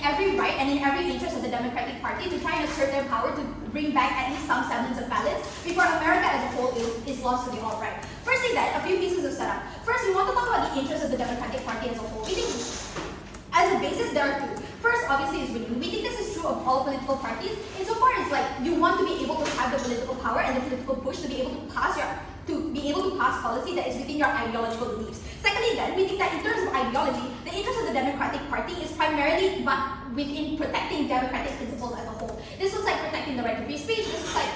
every right and in every interest of the Democratic Party to try and assert their power to bring back at least some semblance of balance before America as a whole is lost to the alt-right. Firstly then, a few pieces of setup. First, we want to talk about the interests of the Democratic Party as a whole. We think, as a basis, there are two. First, obviously, is winning. We think this is true of all political parties, insofar as like you want to be able to have the political power and the political push to be able to pass policy that is within your ideological beliefs. Secondly, then, we think that in terms of ideology, the interest of the Democratic Party is primarily within protecting democratic principles as a whole. This looks like protecting the right to free speech. This looks like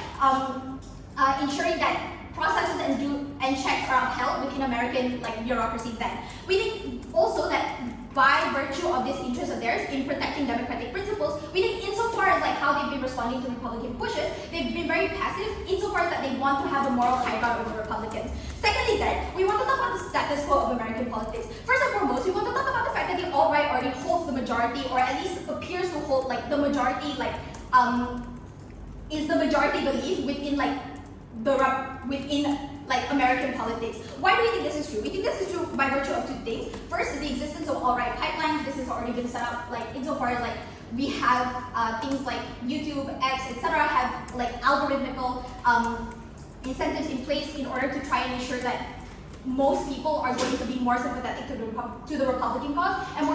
ensuring that processes and checks are upheld within American bureaucracy. Then we think also that by virtue of this interest of theirs in protecting democratic principles, we think insofar as how they've been responding to Republican pushes, they've been very passive insofar as that they want to have a moral high ground over Republicans. Secondly then, we want to talk about the status quo of American politics. First and foremost, we want to talk about the fact that the alt-right already holds the majority, or at least appears to hold the majority, is the majority belief within American politics. Why do we think this is true? We think this is true by virtue of two things. First is the existence of alt-right pipelines. This has already been set up insofar as we have things like YouTube, X, etc. have algorithmical incentives in place in order to try and ensure that most people are going to be more sympathetic to the Republican cause and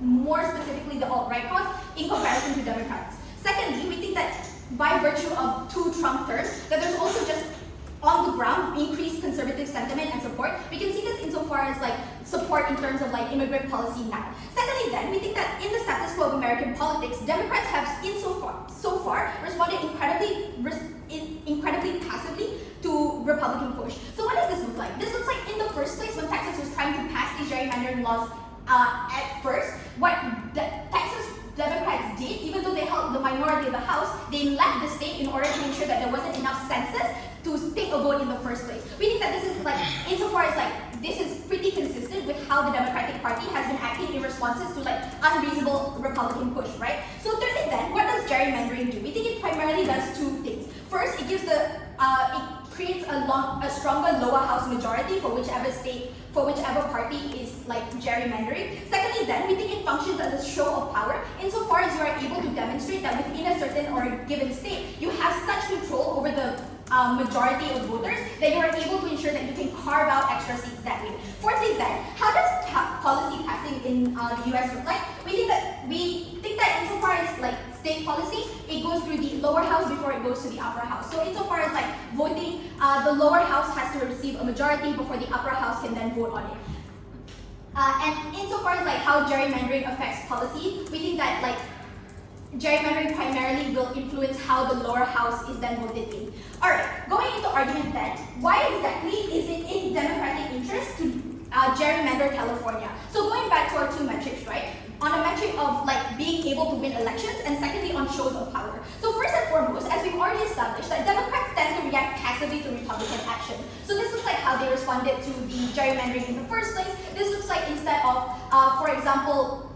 more specifically the alt-right cause in comparison to Democrats. Secondly, we think that by virtue of two Trump terms, that there's also just on the ground increased conservative sentiment and support. We can see this insofar as support in terms of immigrant policy now. Secondly then, we think that in the status quo of American politics, Democrats have so far responded incredibly passively to Republican push. So what does this look like? This looks like in the first place when Texas was trying to pass these gerrymandering laws at first, what the Texas Democrats did, even though they held the minority of the House, they left the state in order to ensure that there wasn't enough census to take a vote in the first place. We think that this is insofar as this is pretty consistent with how the Democratic Party has been acting in responses to unreasonable Republican push, right? So thirdly then, what does gerrymandering do? We think it primarily does two things. First, it gives it creates a stronger lower house majority for whichever party is gerrymandering. Secondly then, we think it functions as a show of power insofar as you are able to demonstrate that within a certain or a given state, you have such control over the majority of voters that you are able to ensure that you can carve out extra seats that way. Fourthly then, how does policy passing in the US look like? We think that insofar as state policy, it goes through the lower house before it goes to the upper house. So insofar as voting, the lower house has to receive a majority before the upper house can then vote on it. And insofar as how gerrymandering affects policy, we think that gerrymandering primarily will influence how the lower house is then voted in. Alright, going into argument then, why exactly is it in Democratic interest to gerrymander California? So going back to our two metrics, right? On a metric of being able to win elections, and secondly on shows of power. So first and foremost, as we've already established, that Democrats tend to react passively to Republican action. So this looks like how they responded to the gerrymandering in the first place. This looks like instead of, for example,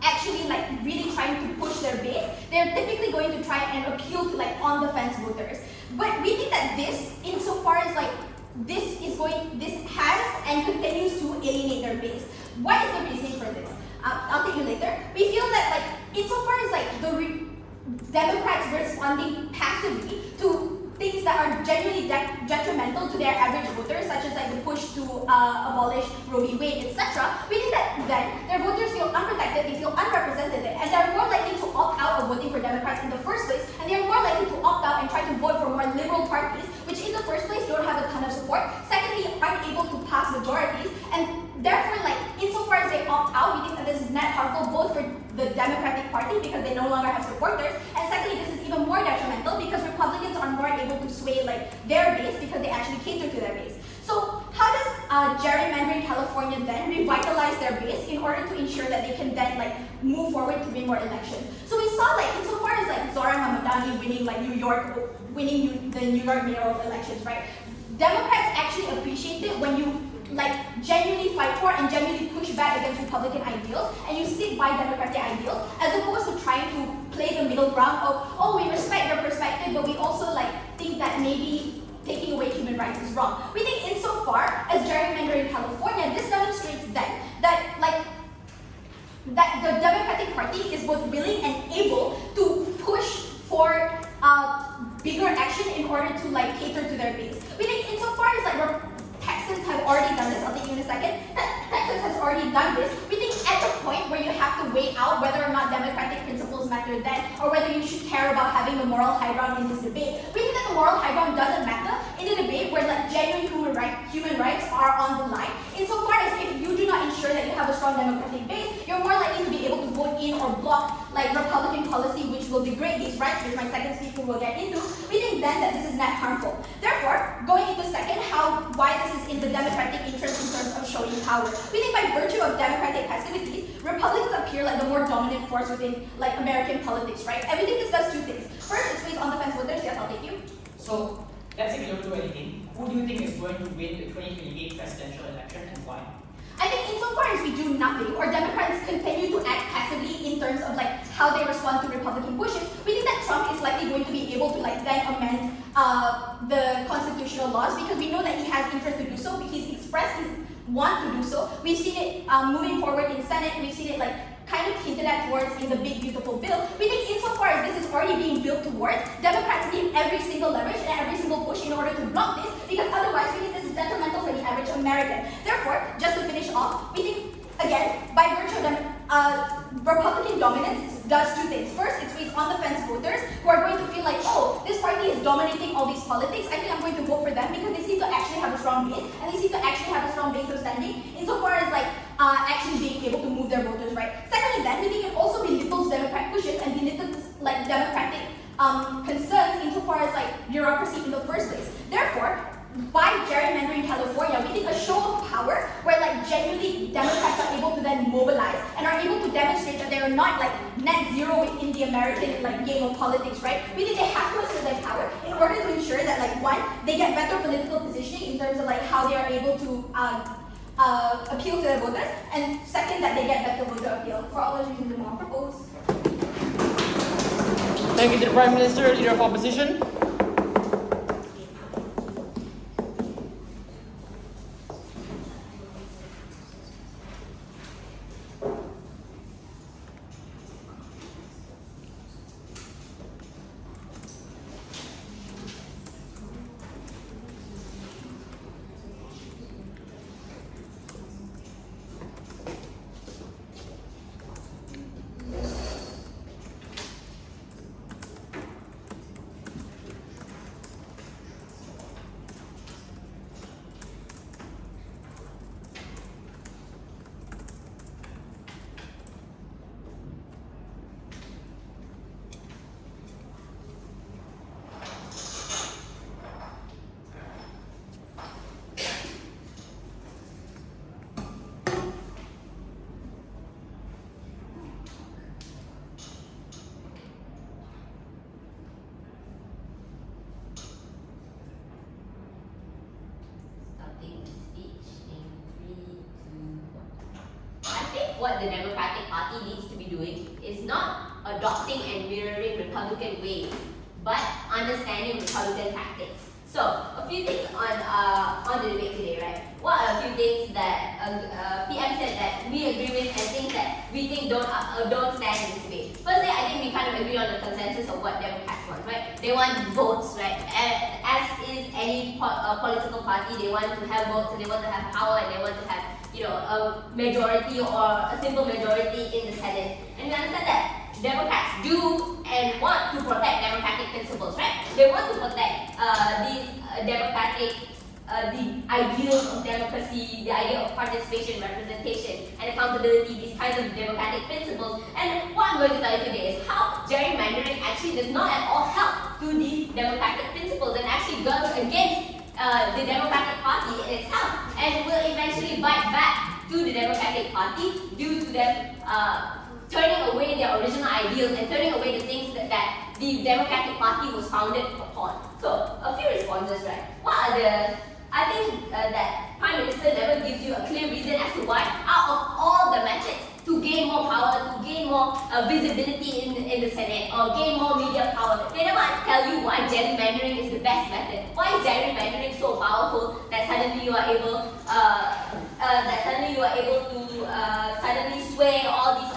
actually really trying to push their base, they're typically going to try and appeal to on-the-fence voters. But we think that this, insofar as this has and continues to alienate their base. What is the reason for this? I'll tell you later. We feel that insofar as the Democrats responding passively to things that are genuinely detrimental to their average voters, such as the push to abolish Roe v. Wade, etc., we think that then their voters feel unprotected, they feel unrepresented, and they're more likely to opt out of voting for Democrats in the first place, and they're more likely to opt out and try to vote for more liberal parties, which in the first place don't have a ton of support, secondly aren't able to pass majorities, and therefore insofar as they opt out, we think that this is net harmful both for the Democratic Party because they no longer have supporters, and secondly this is even more detrimental because Republicans are more able to sway their base because they actually cater to their base. So how does gerrymandering California then revitalize their base in order to ensure that they can then move forward to win more elections? So we saw insofar as Zoran Hamadani winning the New York mayoral elections, right? Democrats actually appreciate it when you genuinely fight for and genuinely push back against Republican ideals and you stick by Democratic ideals, as opposed to trying to play the middle ground of, oh, we respect your perspective, but we also think that maybe taking away human rights is wrong. We think insofar as gerrymandering in California, this demonstrates then that that the Democratic Party is both willing and able to push for bigger action in order to like cater to their base. We think insofar as like Texans have already done this, I'll take you in a second, that Texas has already done this, we think at the point where you have to weigh out whether or not democratic principles matter then, or whether you should care about having the moral high ground in this debate, we think that the moral high ground doesn't matter in a debate where like genuine human rights are on the line, insofar as if you do not ensure that you have a strong democratic base, you're more likely to be able to vote in or block like Republican policy which will degrade these rights, which my second speaker will get into. We think then that this is not harmful. Therefore, going into second, why this is in the democratic interest in terms of showing power. We think by virtue of democratic passivity, Republicans appear like the more dominant force within like American politics, right? And we think this does two things. First, it sways on the fence voters. Yes, I'll take you. So, let's say we don't do anything. Who do you think is going to win the 2028 presidential election and why? I think insofar as we do nothing, or Democrats continue to act passively in terms of like how they respond to Republican pushes, we think that Trump is likely going to be able to like then amend the constitutional laws, because we know that he has interest to do so. He's expressed his want to do so. We've seen it moving forward in Senate. We've seen it like kind of hinted at towards in the big beautiful bill. We think insofar as this is already being built towards, Democrats need every single leverage and every single push in order to block this, because otherwise we think this is detrimental for the average American. Therefore, just to finish off, we think, again, by virtue of Republican dominance does two things. First, it sways on the fence voters who are going to feel like, oh, this party is dominating all these politics. I think I'm going to vote for them because they seem to actually have a strong base, and they seem to actually have a strong base of standing insofar as like actually being able to move their voters, right? Secondly, then we think it also belittles Democrat pushes and belittles like democratic concerns insofar as like bureaucracy in the first place. Therefore, by gerrymandering California, we think a show of power where like genuinely Democrats are able to then mobilize and are able to demonstrate that they are not like net zero within the American like game of politics, right? We think they have to assert their power in order to ensure that like one, they get better political positioning in terms of like how they are able to appeal to their voters, and second, that they get better voter appeal. For all those reasons, the more proposed. Thank you to the Prime Minister, Leader of Opposition. What the Democratic Party needs to be doing is not adopting and mirroring Republican ways, but understanding Republican tactics. So, a few things on the debate today, right? What are a few things that PM said that we agree with and things that we think don't stand in this debate? Firstly, I think we kind of agree on the consensus of what Democrats want, right? They want votes, right? As is any political party, they want to have votes and they want to have power and they want to have a majority or a simple majority in the Senate. And we understand that Democrats do and want to protect democratic principles, right? They want to protect these democratic, the ideals of democracy, the idea of participation, representation, and accountability, these kinds of democratic principles. And what I'm going to tell you today is how gerrymandering actually does not at all help to these democratic principles and actually goes against the Democratic Party in itself, and will eventually bite back to the Democratic Party due to them turning away their original ideals and turning away the things that the Democratic Party was founded upon. So, a few responses, right? What are the... I think that Prime Minister never gives you a clear reason as to why, out of all the methods to gain more power, to gain more visibility in the Senate, or gain more media power, they never tell you why gerrymandering is the best method. Why is gerrymandering so powerful that suddenly you are able to suddenly sway all these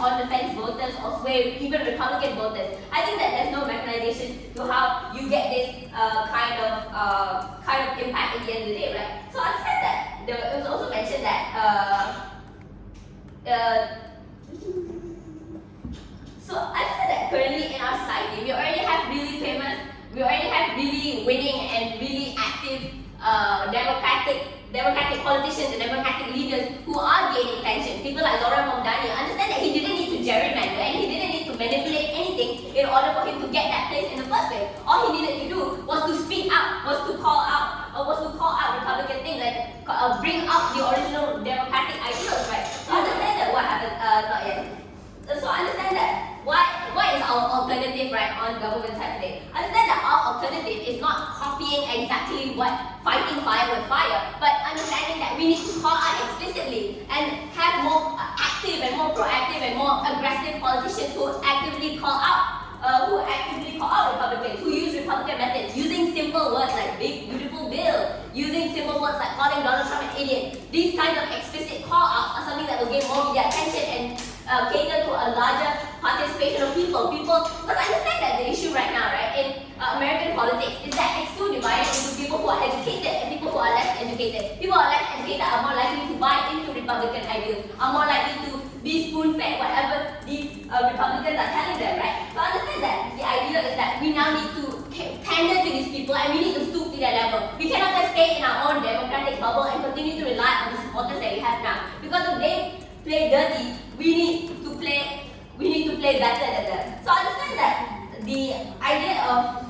voters or sway even Republican voters. I think that there's no mechanization to how you get this kind of impact at the end of the day, right? So I said that it was also mentioned that so I said that currently in our society we already have really famous, we already have really winning and really active democratic politicians and democratic leaders who are gaining attention. People like Zoran Mamdani understand that he didn't need to gerrymander and he didn't need to manipulate anything in order for him to get that place in the first place. All he needed to do was to speak out, was to call out Republican things, like bring up the original democratic ideals, right? So understand that what happened, not yet. So understand that what is our alternative, right, on government side today? Understand that our alternative is not copying exactly what fighting fire with fire, but understanding that we need to call out explicitly and have more active and more proactive and more aggressive politicians who actively call out Republicans, who use Republican methods, using simple words like big, beautiful bill, using simple words like calling Donald Trump an idiot. These kinds of explicit call-outs are something that will gain more media attention and cater to a larger participation of people. Because I understand that the issue right now, right, in American politics is that it's too divided into people who are educated and people who are less educated. People who are less educated are more likely to buy into Republican ideals, are more likely to be spoon-fed whatever these Republicans are telling them, right? So understand that the idea is that we now need to pander to these people and we need to stoop to their level. We cannot just stay in our own democratic bubble and continue to rely on the supporters that we have now. Because if they play dirty, we need to play better than them. So understand that the idea of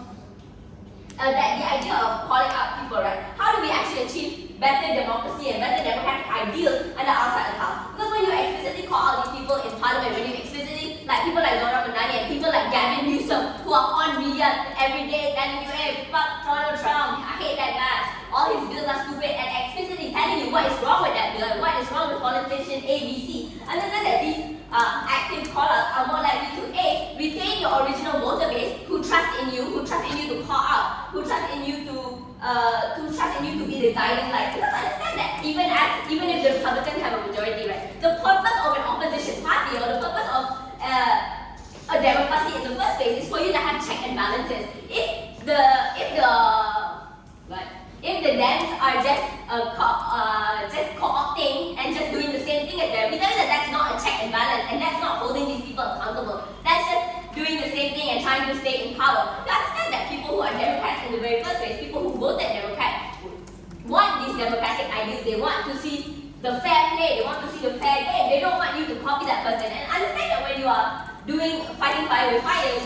calling out people, right? How do we actually achieve better democracy and better democratic ideals under outside the house? Because when you explicitly call out these people in parliament, when you explicitly, like people like Zoran Mamdani and people like Gavin Newsom, who are on media every day telling you, hey, fuck Donald Trump, I hate that guy, all his bills are stupid, and explicitly telling you what is wrong with that bill, what is wrong with politician ABC. Understand that these active call-outs are more likely to A, retain your original voter base who trust in you to call out, who trust in you to be the guiding light. Because understand that even if the Republicans have a majority, right, the purpose of an opposition party or the purpose of a democracy in the first place is for you to have check and balances. If the Dems are just co-opting and just doing the same thing as them, we tell you that that's not a check and balance and that's not holding these people accountable. That's just doing the same thing and trying to stay in power. You understand that people who are Democrats in the very first place, people who voted Democrat, want these democratic ideas. They want to see the fair play. They want to see the fair game. They don't want you to copy that person. And understand that when you are doing fighting fire with fire,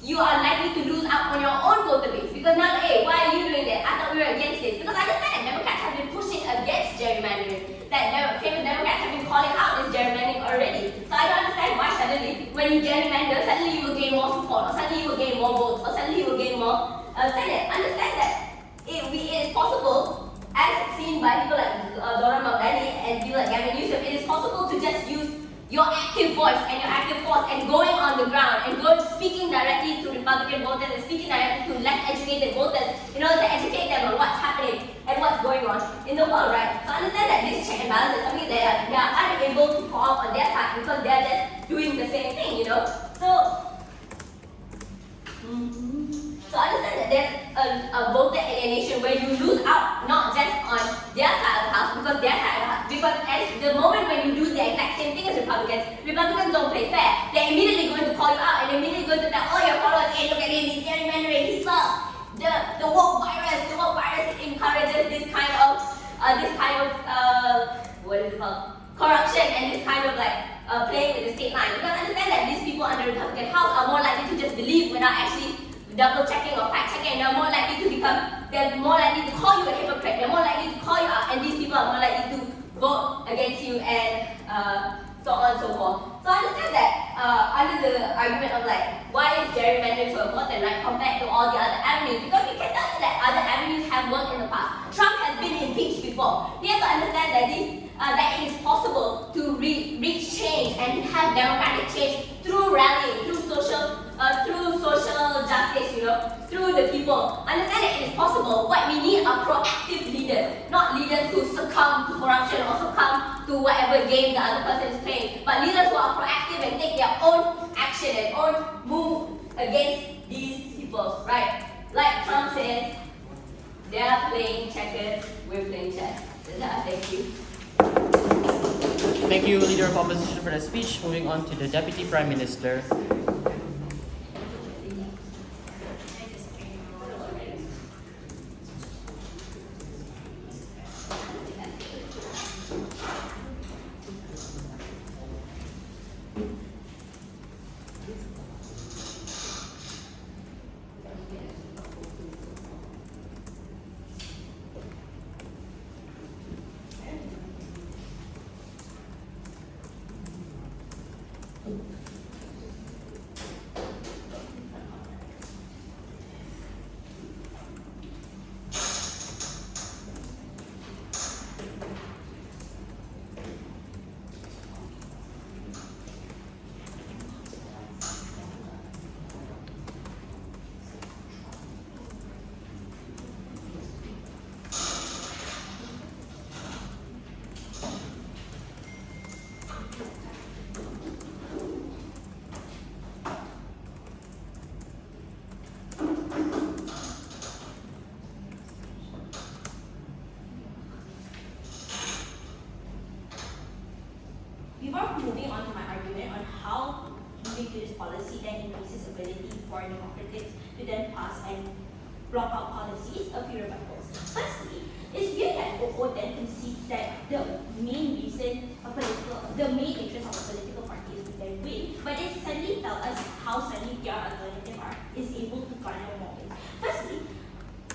you are likely to lose out on your own voter base. Because now, hey, why are you doing that? I thought we were against this. Because I understand that Democrats have been pushing against gerrymandering. That famous Democrats have been calling out this gerrymandering already. So I don't understand why suddenly, when you gerrymander, suddenly you will gain more support, or suddenly you will gain more votes, or suddenly you will gain more Senate. Understand that it is possible, as seen by people like Zoran Mamdani and people like Gavin Newsom, it is possible to just use your active voice and your active force and going on the ground and speaking directly to Republican voters and speaking directly to less educated voters in order to educate them on what's happening and what's going on in the world, right? So understand that this check and balance is something they are unable to call on their side because they are just doing the same thing, you know? So understand that there's a voter alienation where you lose out not just on their side of the house, because as the moment when you do the exact same thing as Republicans don't play fair. They're immediately going to call you out and immediately going to tell all your followers, hey, look at him, he's gerrymandering, he's lost. The woke virus encourages this kind of what is it called? Corruption and this kind of playing with the state line. Because understand that these people under the Republican House are more likely to just believe without actually double checking or fact checking, and they're more likely to call you a hypocrite, they're more likely to call you out, and these people are more likely to vote against you and so on and so forth. So understand that under the argument of why is gerrymandering so important, right, compared to all the other avenues, because we can tell you that other avenues have worked in the past. Trump has been impeached before. We have to understand that that it is possible to reach change and have democratic change through rallying, through social justice, through the people. Understand that it is possible. What we need are proactive leaders, not leaders who succumb to corruption or succumb to whatever game the other person is playing, but leaders who are proactive and take their own action and own move against these people, right? Like Trump says, they are playing checkers, we're playing chess. Thank you. Thank you, Leader of Opposition, for the speech. Moving on to the Deputy Prime Minister. Before moving on to my argument on how moving to this policy then increases ability for Democrats to then pass and block out policies, a few rebuttals. Firstly, it's weird that OO then concedes that the main reason the main interest of a political party is to then win, but it suddenly tells us how suddenly their alternative is able to garner more wins. Firstly,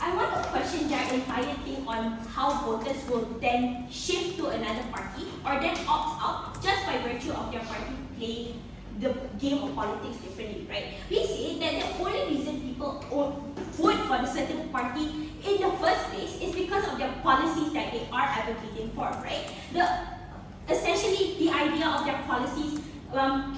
I want to question their entire thing on how voters will then shift to another party or then opt out just by virtue of their party playing the game of politics differently, right? We say that the only reason people vote for a certain party in the first place is because of their policies that they are advocating for, right? Essentially, the idea of their policies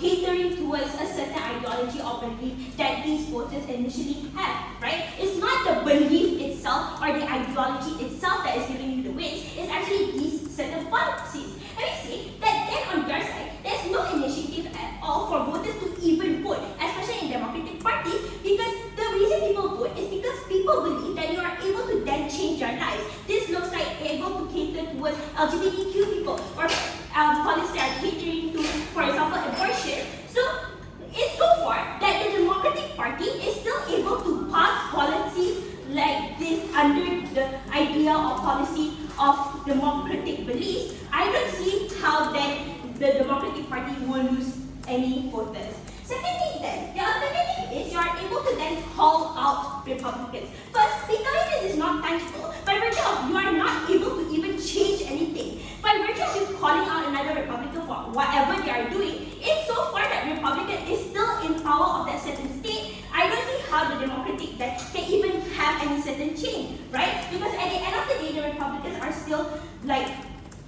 catering towards a certain ideology or belief that these voters initially have, right? It's not the belief itself or the ideology itself that is giving you the wins, it's actually these certain policies. And we say that then on their side, there's no initiative at all for voters to even vote, especially in democratic parties, because the reason people vote is because people believe that you are able to then change their lives. This looks like able to cater towards LGBTQ people or policies that are catering to, for example, abortion. So it's so far that the Democratic Party is still able to pass policies like this under the idea or policy of democratic beliefs. I don't see how then the Democratic Party will lose any voters. Secondly then, the alternative is you are able to then call out Republicans. First, they tell you this is not tangible by virtue of you are not able to even change anything. By virtue of you calling out another Republican for whatever they are doing, it's so far that Republican is still in power of that certain state. I don't see how the Democratic that can even have any certain change, right? Because at the end of the day, the Republicans are still like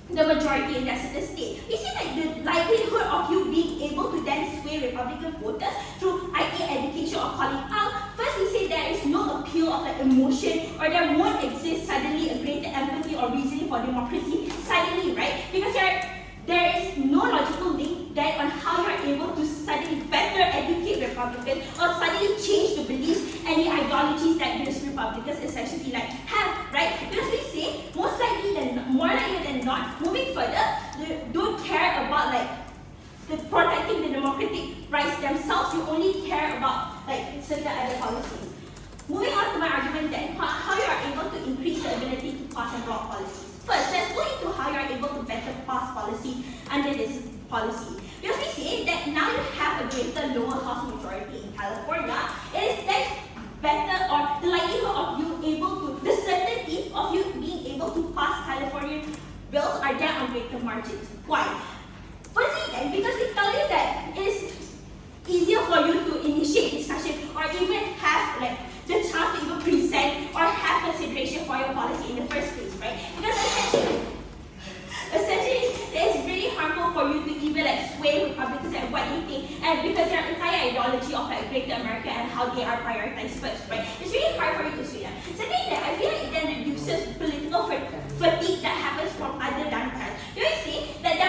the majority in that certain state. We see that the likelihood of you being able to then sway Republican voters through i.e. education or calling out, first we say there is no appeal of like emotion or there won't exist suddenly a greater empathy or reasoning for democracy suddenly, right? Because there is no logical link then on how you are able to suddenly better educate Republicans or suddenly change the beliefs and the ideologies that these Republicans essentially like have, right? Because we say more likely than not, moving further, they don't care about like protecting the democratic rights themselves. You only care about like certain other policies. Moving on to my argument then, how you are able to increase the ability to pass and block policies. First, let's go into how you are able to better pass policy under this policy. Because we say that now you have a greater lower house majority in California, it is then better or the likelihood of you able to, the certainty of you being able to pass California bills are there on greater margins. Why? Firstly then, because they tell you that it is easier for you to initiate discussion or even have like the chance to even present or have consideration for your policy in the first place, right? Because essentially it is really harmful for you to even like sway Republicans and what you think, and because their entire ideology of like greater America and how they are prioritized first, right? It's really hard for you to sway them. Secondly, I feel like it then reduces political fatigue that happens from other Democrats. You see that there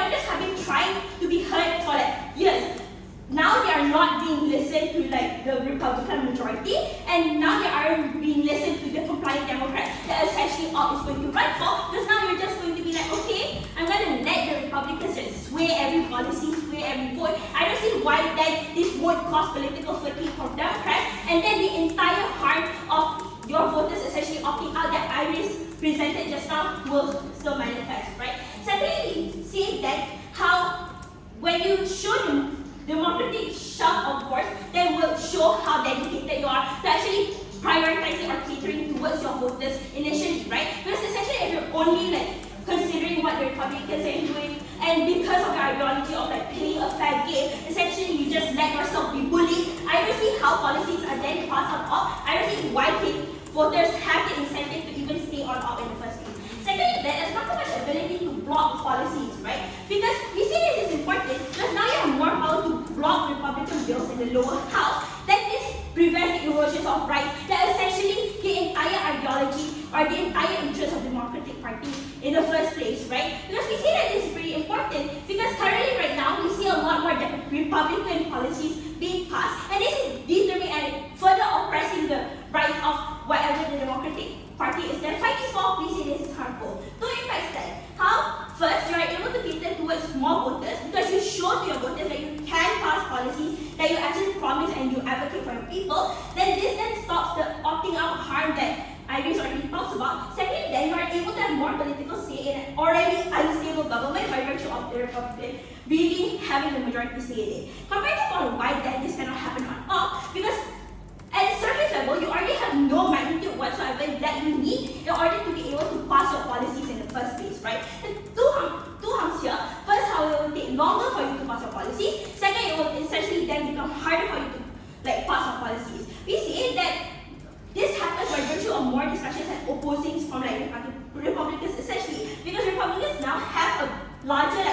and now they are being listened to the compliant Democrats that essentially all is going to run for, because now you're just going to be like, okay, I'm going to let the Republicans just sway every policy, sway every vote. I don't see why then this would cause political fatigue from Democrats, and then the entire harm of your voters essentially opting out that Iris presented just now will still manifest, right? Secondly, see that how when you show them democratic shove of course, then will show how dedicated you are to actually prioritizing or catering towards your voters initially, right? Because essentially if you're only like considering what the Republicans are doing, and because of your ideology of like playing a fair game, essentially you just let yourself be bullied. I don't see how policies are then passed on up. I don't see why voters have the incentive to even stay on up in the first place. Secondly, there is not so much ability to block policies, right? Because we see this is important because now you have more power to block Republican bills in the lower house. That this prevents the erosion of rights that essentially the entire ideology or the entire interest of the Democratic Party in the first place, right? Because we see that this is pretty important because currently right now we see a lot more Republican policies being passed, and this is determining and further oppressing the rights of whatever the Democratic Party is then fighting for. We see this is harmful. Two impacts then. How? First, you are able to cater towards more voters because you show to your voters that you can pass policies that you actually promise and you advocate for your people. Then this then stops the opting out harm that Iris already talks about. Second, then you are able to have more political say in an already unstable government by virtue of the Republican really having the majority say in it. Compared to why then this cannot happen on all, because at the surface level, you already have no magnitude whatsoever that you need in order to be able to pass your policies in the first place, right? The two harms here. First, how it will take longer for you to pass your policies. Second, it will essentially then become harder for you to pass your policies. We see that this happens by virtue of more discussions and opposings from Republicans essentially, because Republicans now have a larger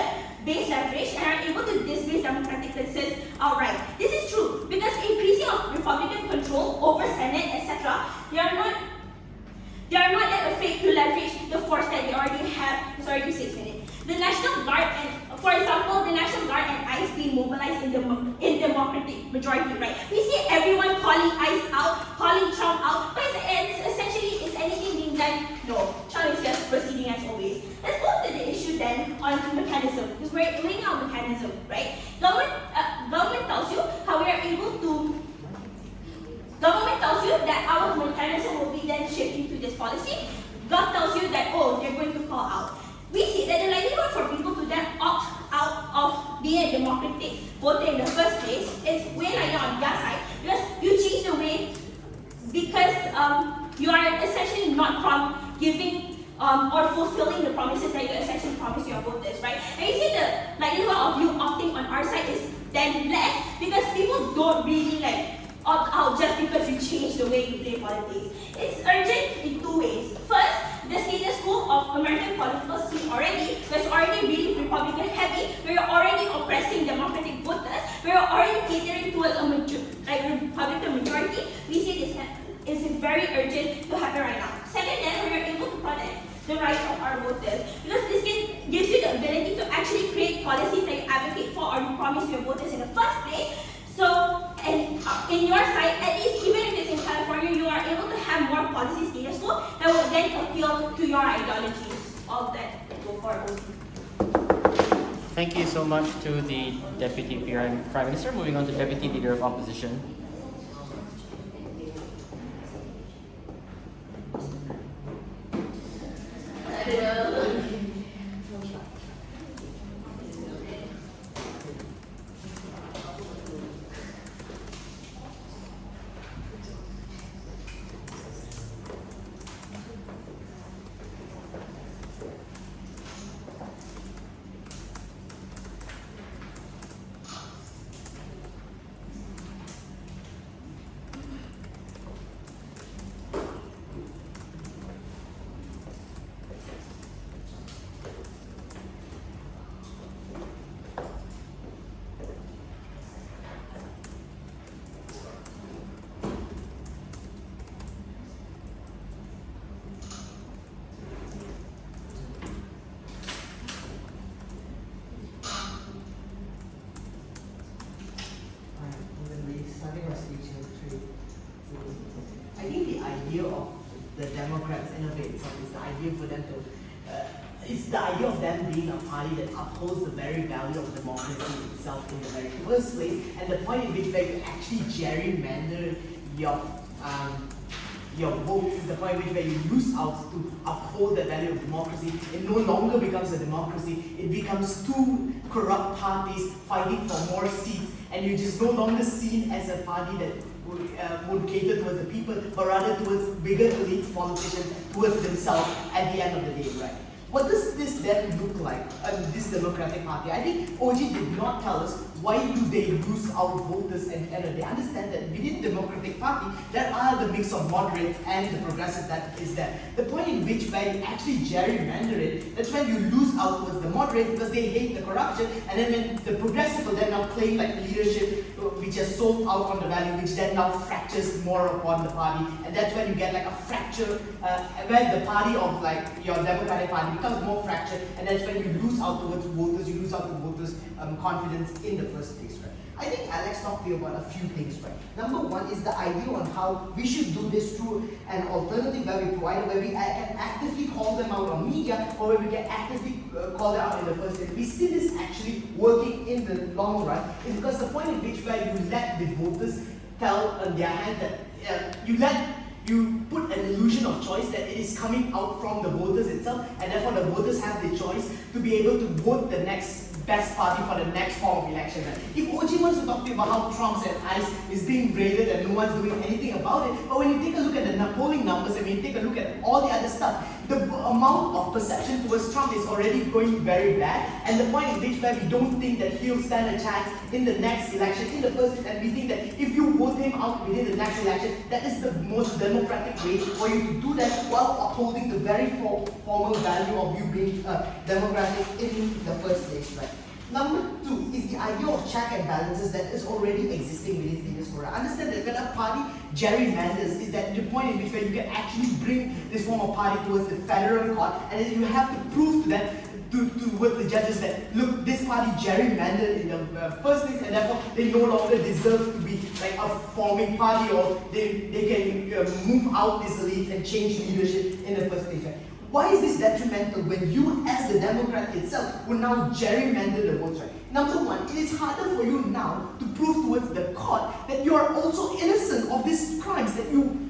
base leverage and are able to displace Democratic concerns outright. This is true because increasing of Republican control over Senate, etc., they are not that afraid to leverage the force that they already have. It's already 6 minutes. The National Guard and, for example, the National Guard and ICE being mobilized in Democratic majority, right? We see everyone calling ICE out, calling Trump out, but essentially, is anything being done? No. Trump is just proceeding as always. Let's go to the issue then on mechanism, because we're laying out mechanism, right? Government tells you how we are able to. Government tells you that our mechanism will be then shaped into this policy. Gov tells you that, oh, they're going to call out. We see that the likelihood for people to then opt out of being a democratic voter in the first place is way higher on their side because you change the way because you are essentially not giving or fulfilling the promises that you essentially promised your voters, right? And you see the likelihood of you opting on our side is then less because people don't really opt out just because you change the way you play politics. It's urgent in two ways. First, the status quo of American political scene already was already really Republican heavy. We're already oppressing Democratic voters. We're already catering towards a Republican majority. We see this is very urgent to happen right now. Second, then we are able to protect the rights of our voters because this gives you the ability to actually create policies that you advocate for or you promise your voters in the first place. So, and in your side, at least even if it's in California, you are able to have more policy status quo that will then appeal to your ideologies. All that go forward. Thank you so much to the Deputy Prime Minister. Moving on to Deputy Leader of Opposition. I don't know. it's the idea of them being a party that upholds the very value of democracy itself in the very first place, and the point in which where you actually gerrymander your vote is the point where you lose out to uphold the value of democracy. It no longer becomes a democracy, it becomes two corrupt parties fighting for more seats, and you're just no longer seen as a party that would cater towards the people, but rather towards bigger elites, politicians, towards themselves at the end of the day, right? What does this then look like, this Democratic Party? I think OG did not tell us why do they lose out voters at the end of the day. Understand that within Democratic Party, there are the mix of moderates and the progressive that is there. The point in which where you actually gerrymander it, that's when you lose out towards the moderates because they hate the corruption, and then when the progressive will then now claim like leadership, which has sold out on the value, which then now fractures more upon the party, and that's when you get like a fracture, where the party of like your Democratic Party becomes more fractured, and that's when you lose out towards voters, you lose out to voters' confidence in the first place, right? I think Alex talked to you about a few things, right? Number one is the idea on how we should do this through an alternative where we provide, where we can actively call them out on media, or where we can actively call them out in the first place. We see this actually working in the long run, is because the point in which where you let the voters tell on their hand that you put an illusion of choice that it is coming out from the voters itself, and therefore the voters have the choice to be able to vote the next best party for the next form of election. Right? If OG wants to talk to you about how Trump's and ICE is being raided and no one's doing anything about it, but when you take a look at the polling numbers and when you take a look at all the other stuff, the amount of perception towards Trump is already going very bad, and the point in which where we don't think that he'll stand a chance in the next election, in the first, and we think that if you vote him out within the next election, that is the most democratic way for you to do that while upholding the very formal value of you being democratic in the first place, right? Number two is the idea of check and balances that is already existing within the diaspora. Understand that when a party gerrymanders is that the point in which where you can actually bring this form of party towards the federal court, and then you have to prove to them, towards the judges that, look, this party gerrymandered in the first place, and therefore they no longer deserve to be like a forming party, or they can move out this elite and change leadership in the first place. Right? Why is this detrimental when you as the Democrat itself will now gerrymander the votes, right? Number one, it is harder for you now to prove towards the court that you are also innocent of these crimes that you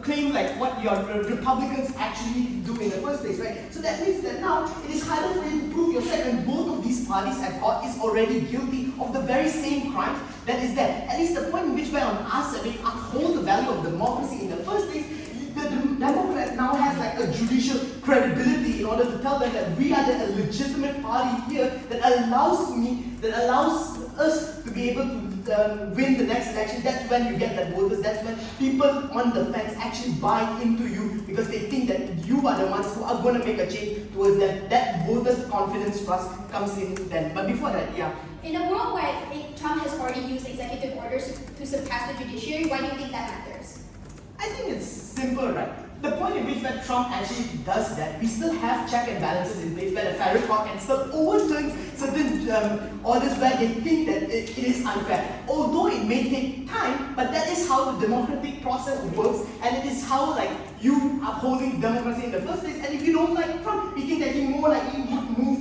claim like what your Republicans actually do in the first place, right? So that means that now it is harder for you to prove yourself, and both of these parties at court is already guilty of the very same crimes that is there. At least the point in which where on us that we uphold the value of democracy in the first place, the Democrat now has like a judicial credibility in order to tell them that we are the legitimate party here that allows us to be able to win the next election. That's when you get that voters. That's when people on the fence actually buy into you because they think that you are the ones who are going to make a change towards them. That voters' confidence trust comes in then. But before that, yeah. In a world where Trump has already used executive orders to surpass the judiciary, why do you think that matters? I think it's simple, right? The point in which when Trump actually does that, we still have check and balances in place where the federal court can still overturn certain orders where they think that it is unfair. Although it may take time, but that is how the democratic process works, and it is how like you upholding democracy in the first place. And if you don't like Trump, we think that he more likely would move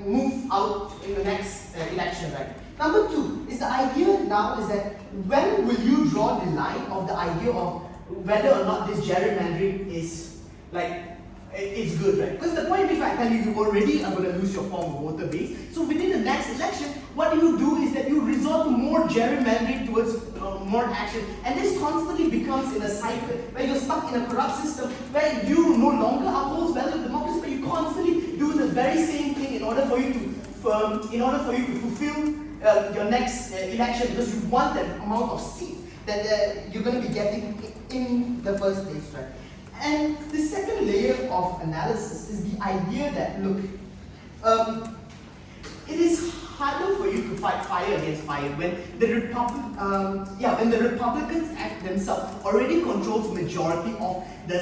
move out in the next election, right? Number two is the idea now is that when will you draw the line of the idea of whether or not this gerrymandering is it's good, right? Because the point if I tell you you already are going to lose your form of voter base, so within the next election, what you do is that you resort to more gerrymandering towards more action, and this constantly becomes in a cycle where you're stuck in a corrupt system where you no longer uphold value of democracy, but you constantly do the very same thing in order for you to fulfill your next election, because you want that amount of seats that you're going to be getting in the first place, right? And the second layer of analysis is the idea that, look, it is harder for you to fight fire against fire when the Republicans act themselves already controls majority of the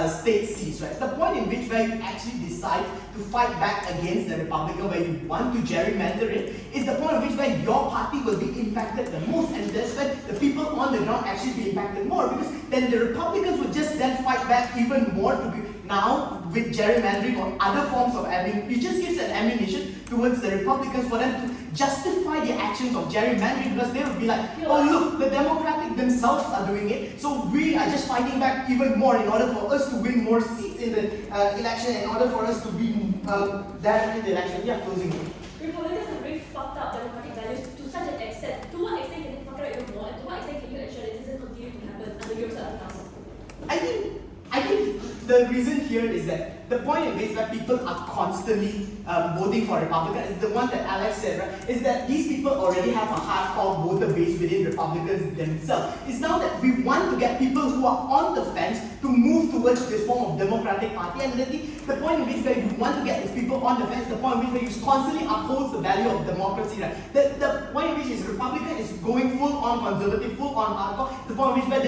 state seats, right? The point in which where you actually decide to fight back against the Republican, where you want to gerrymander it, is the point in which where your party will be impacted the most, and that's when the people on the ground actually be impacted more, because then the Republicans would just then fight back even more to be now with gerrymandering or other forms of it just gives an ammunition towards the Republicans for them to justify the actions of gerrymandering, because they will be like, oh look, the Democratic themselves are doing it, so we are just fighting back even more in order for us to win more seats in the election, in order for us to be there in the election. Yeah, closing. Republicans have really fucked up democratic values to such an extent. To what extent can they fuck it up even more? And to what extent can you ensure that this doesn't continue to happen under your circumstances? I think the reason here is that the point in which where people are constantly voting for Republicans is the one that Alex said, right? Is that these people already have a hardcore voter base within Republicans themselves. It's now that we want to get people who are on the fence to move towards this form of democratic party. And the point in which where you want to get these people on the fence, the point in which where you constantly upholds the value of democracy, right? The point in which is Republican is going full on conservative, full on hardcore. The point in which where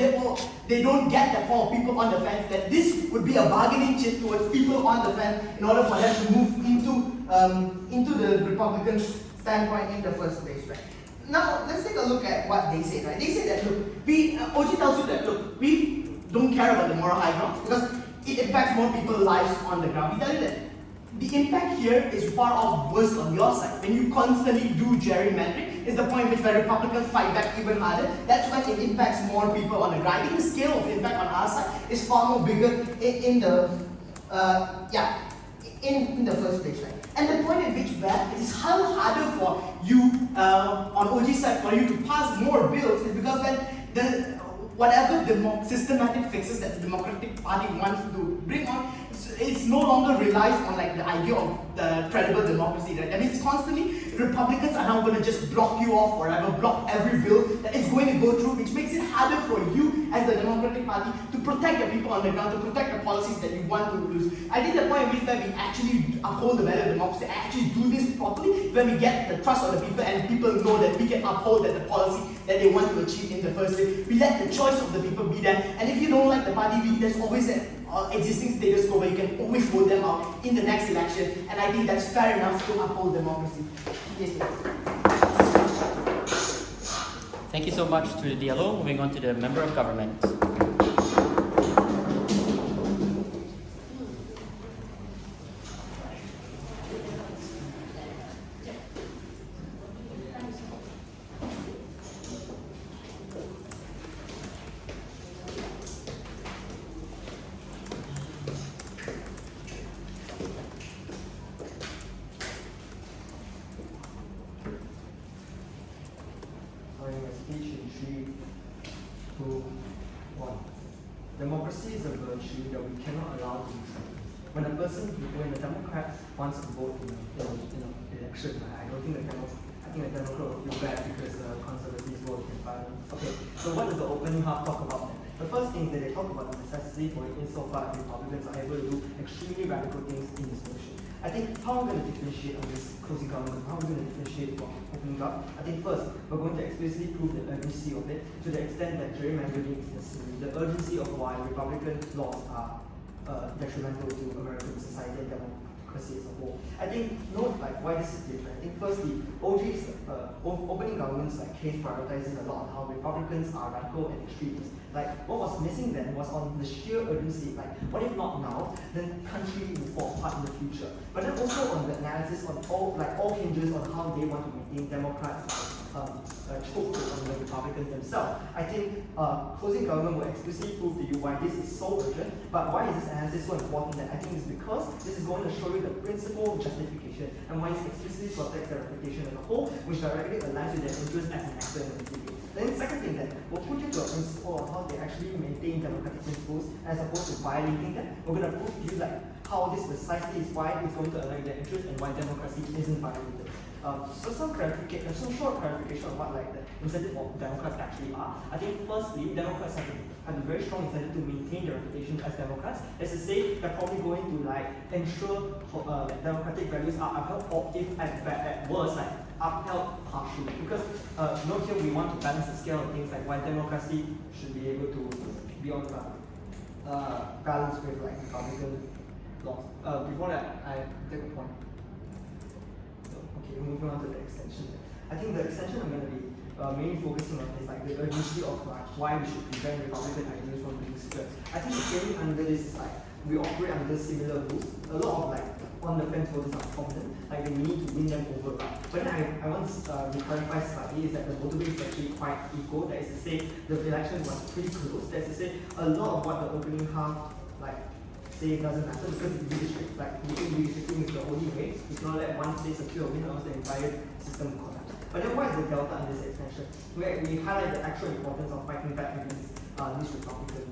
they don't get that form of people on the fence, that this would be a bargaining chip towards people on the fence in order for them to move into the Republican standpoint in the first place, right? Now, let's take a look at what they say, right? They say that, look, OG tells you that, look, we don't care about the moral high grounds because it impacts more people's lives on the ground. We tell you that the impact here is far off worse on your side. When you constantly do gerrymandering, is the point which where Republicans fight back even harder. That's when it impacts more people on the ground. I think the scale of impact on our side is far more bigger in the first place, right? And the point at which where it is harder for you on OG's side for you to pass more bills is because when whatever systematic fixes that the Democratic Party wants to bring on, it's no longer relies on like the idea of the credible democracy, right? That means constantly Republicans are now going to just block you off forever, block every bill that is going to go through, which makes it harder for you as the Democratic Party to protect the people on the ground, to protect the policies that you want to lose. I think the point in which that we actually uphold the value of democracy, actually do this properly, when we get the trust of the people and people know that we can uphold that the policy that they want to achieve in the first place. We let the choice of the people be there, and if you don't like the party, there's always an existing status quo where you can always vote them out in the next election, and I think that's fair enough to uphold democracy. Yes, Thank you so much to the DLO. Moving on to the Member of Government. Democracy is a virtue that we cannot allow to be threatened. When a Democrat wants to vote in an election, I think the Democrat will feel bad because the Conservatives vote in Parliament. Okay, so what does the opening half talk about then? The first thing is that they talk about the necessity for it insofar as Republicans are able to do extremely radical things in this motion. I think how we're going to differentiate on this closing government, how we're going to differentiate from opening up. I think first, we're going to explicitly prove the urgency of it to the extent that gerrymandering is necessary. The urgency of why Republican laws are detrimental to American society and democracy as a whole. I think, note like why this is different. I think firstly, OG's opening government's like case prioritizes a lot on how Republicans are radical and extremists. Like what was missing then was on the sheer urgency, like what if not now, then country will fall apart in the future. But then also on the analysis on all hinges on how they want to maintain Democrats chokehold on the Republicans themselves. I think closing government will explicitly prove to you why this is so urgent, but why is this analysis so important? That I think it's because this is going to show you the principle justification and why it explicitly protects their reputation as a whole, which directly aligns with their interests as an actor in the debate. Then the second thing that will put you to a principle of how they actually maintain democratic principles as opposed to violating them. We're going to prove to you like how this precisely is why it's going to align with their interests and why democracy isn't violated. So some short clarification of what like the incentive of Democrats actually are. I think firstly, Democrats have a very strong incentive to maintain their reputation as Democrats. As to say, they're probably going to like ensure democratic values are upheld, or if at worst, like upheld partially. Because note here we want to balance the scale of things like why democracy should be able to be on balance with like Republican laws. Before that, I take a point. Okay, moving on to the extension. I think the extension I'm going to be mainly focusing on is like the urgency of like why we should prevent Republican ideas from being spread. I think the framing under this is like we operate under similar rules. A lot of like on the fence voters are prominent, like we need to win them over. But then I want to clarify slightly is that the voter base is actually quite equal. That is to say, the election was pretty close. That is to say, a lot of what the opening half like say doesn't matter because it's redistrict. Like redistricting is the only way. You cannot let one state secure a win or else the entire system will collapse. But then what is the delta in this extension? Where we highlight the actual importance of fighting back against this Republican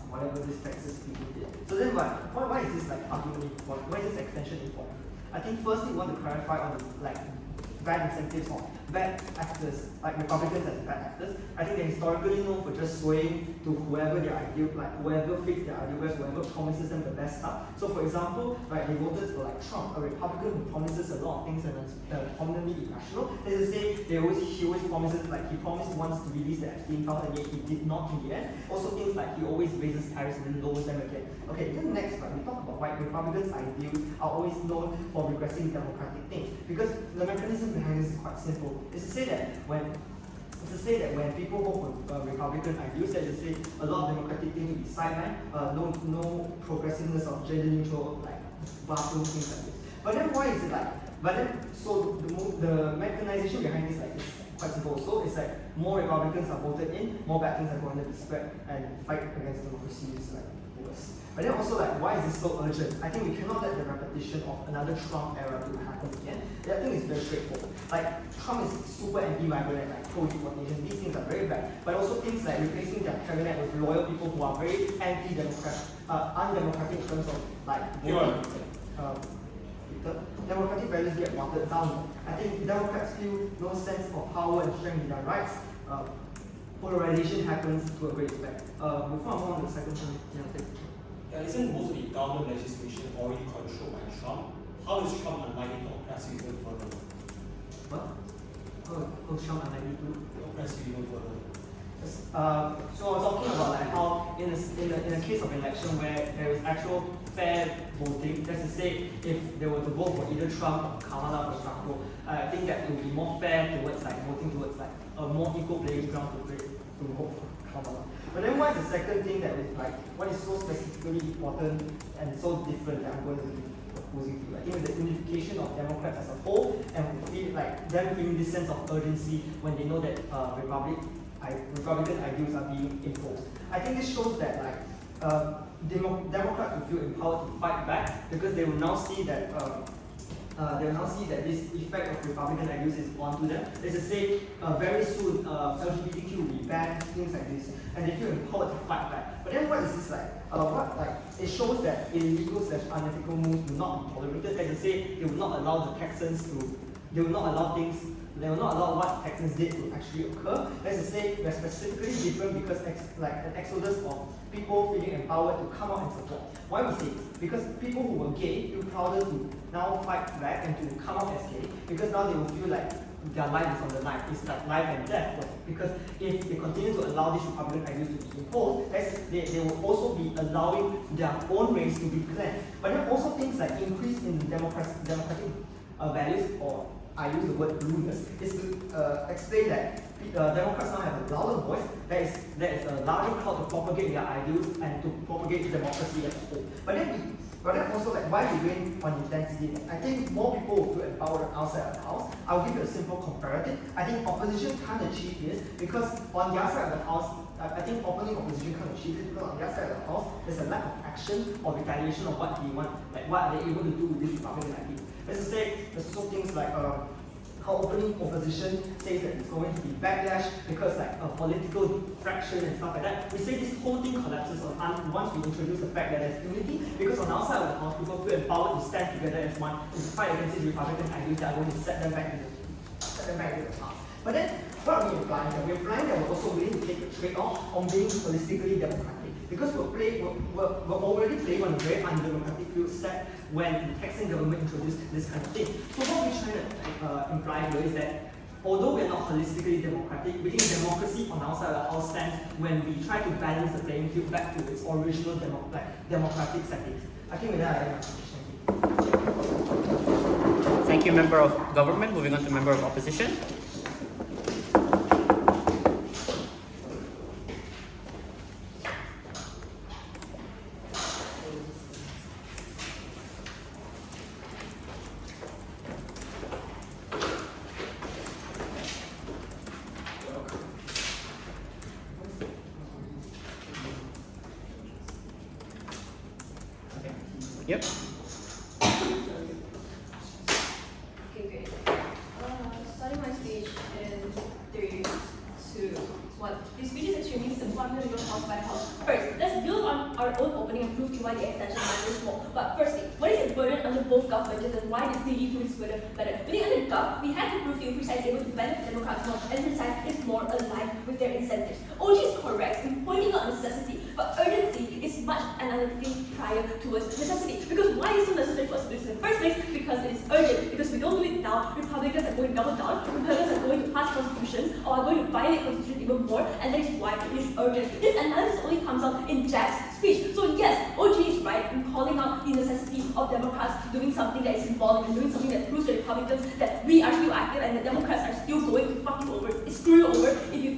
whatever this Texas people did. So then why is this like argument important? Why is this extension important? I think firstly we want to clarify on the like bad incentives or bad actors, like Republicans as bad actors. I think they're historically known for just swaying to whoever their ideal, like whoever fits their ideals, whoever promises them the best stuff. So for example, right, they voted for like Trump, a Republican who promises a lot of things and is prominently irrational. That is to say, he always promises, like he promised once to release the Epstein file and yet he did not in the end. Also things like he always raises tariffs and then lowers them again. Okay, then next, right, we talk about why Republicans' ideals are always known for regressing democratic things. Because the mechanism behind this is quite simple. It's to say that when people vote for Republican ideals, that is to say a lot of democratic things will be sidelined, no progressiveness of gender neutral like bathroom things like this. But then why is it like? But then so the mechanization behind this like is quite simple. So it's like more Republicans are voted in, more bad things are going to be spread, and fight against democracy is like worse. But then also like why is this so urgent? I think we cannot let the repetition of another Trump era to happen again. That thing is very straightforward. Like Trump is super anti-migrant and like pro-deportation. These things are very bad. But also things like replacing their cabinet with loyal people who are very anti-democratic, undemocratic in terms of like voting. Democratic values get watered down. I think Democrats feel no sense of power and strength in their rights. Polarization happens to a great extent. Before I move on to the second point, isn't most of the government legislation already controlled by Trump? How is Trump unlikely to oppress you even further? What? How is Trump unlikely to oppress you even further? So I was talking about like how in a case of election where there is actual fair voting, that's to say if they were to vote for either Trump or Kamala, for example, I think that it would be more fair towards like voting towards like a more equal playing ground to vote for Kamala. But then what is the second thing that is like what is so specifically important and so different that I'm going to be proposing to you? I think the unification of Democrats as a whole and feel like them feeling this sense of urgency when they know that Republican ideals are being imposed. I think this shows that like Democrats will feel empowered to fight back because they will now see that this effect of Republican ideals is onto them. As I say, very soon LGBTQ will be banned, things like this, and they feel empowered to fight back. But then what is this like? It shows that illegal / unethical moves will not be tolerated. As I say, they will not allow the Texans to. They will not allow what Texans did to actually occur. As I say, they're specifically different because an exodus of people feeling empowered to come out and support. Why we say this? Because people who were gay feel prouder to now fight back and to come out as gay because now they will feel like their life is on the line. It's like life and death. Because if they continue to allow these Republican ideas to be imposed, they will also be allowing their own race to be cleansed. But then also things like increase in democratic values, or I use the word blueness, is to explain that Democrats now have a louder voice, there is a larger crowd to propagate their ideals and to propagate democracy as a whole. But then also like why we doing on intensity? I think more people will feel empowered outside of the house. I'll give you a simple comparative. I think opposition can't achieve this because on the other side of the house, I think opposition can't achieve this because on the other side of the house, there's a lack of action or retaliation of what they want, like what they're able to do with this Republican idea. Let's just say there's also things like how opening opposition says that it's going to be backlash because like a political fraction and stuff like that. We say this whole thing collapses on once we introduce the fact that there's unity, because on our side of the house, people feel empowered to stand together as one and to fight against these Republican ideas that are going to set them back into the past. But then, what are we implying here? We're implying that we're also willing to take a trade-off on being holistically democratic. Because we're already playing on a very undemocratic field set when the Texan government introduced this kind of thing. So what we're trying to imply here is that although we're not holistically democratic, we think democracy on our side of the house stands when we try to balance the playing field back to its original democratic settings. I think with that, I have my speech. Thank you, Member of Government. Moving on to Member of Opposition. Yep. Okay, great. Starting my speech in 3, 2, 1. This speech is extremely simple. I'm going to go house by house. First, let's build on our own opening and prove to why the extension matters more. But firstly, what is the burden under both Gov budgets and why the CG food is better? Within under Gov, we had to prove the Free Side is able to benefit Democrats more and Free Side is more aligned with their incentives. OG is correct in pointing out necessity, but urgency is much analytically prior towards necessity. Because why is it so necessary for us to do this in the first place? Because it is urgent. Because we don't do it now, Republicans are going to double down, Republicans are going to pass constitutions or are going to violate constitution even more, and that is why it is urgent. This analysis only comes out in Jack's speech. So yes, OG is right in calling out the necessity of Democrats doing something that is symbolic and doing something that proves to Republicans that we are still active and the Democrats are still going to fuck you over, screw you over if you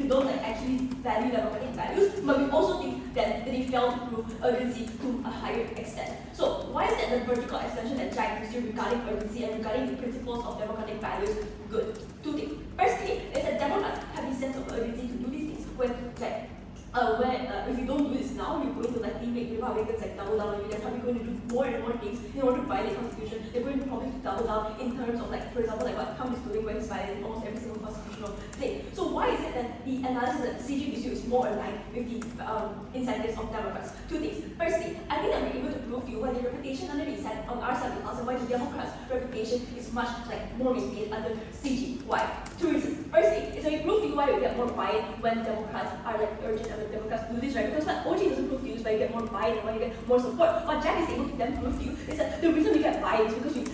don't actually value democratic values. But we also think that they failed to prove urgency to a higher extent. So why is that the vertical extension that Jack gives you regarding urgency and regarding the principles of democratic values good? Two things. Firstly, is that Democrats have a sense of urgency to do these things when if you don't do this now, you're going to likely make Republicans double down on you. They're probably going to do more and more things in order to violate the Constitution. They're going to probably double down in terms of for example, what Trump is doing where he's violating almost every single constitutional thing. So why is it that the analysis that the CG gives you is more aligned with the incentives of Democrats? Two things. Firstly, I think that we're able to prove to you why the reputation under the on our side of the house and why the Democrats' reputation is much more maintained under CG. Why? Two reasons. Firstly, it's like prove to you why we get more buy-in when Democrats are urgent and when Democrats do this, right? Because what OG doesn't prove to you is why you get more buy-in and why you get more support. What Jack is able to then prove to you is that the reason we get buy-in is because we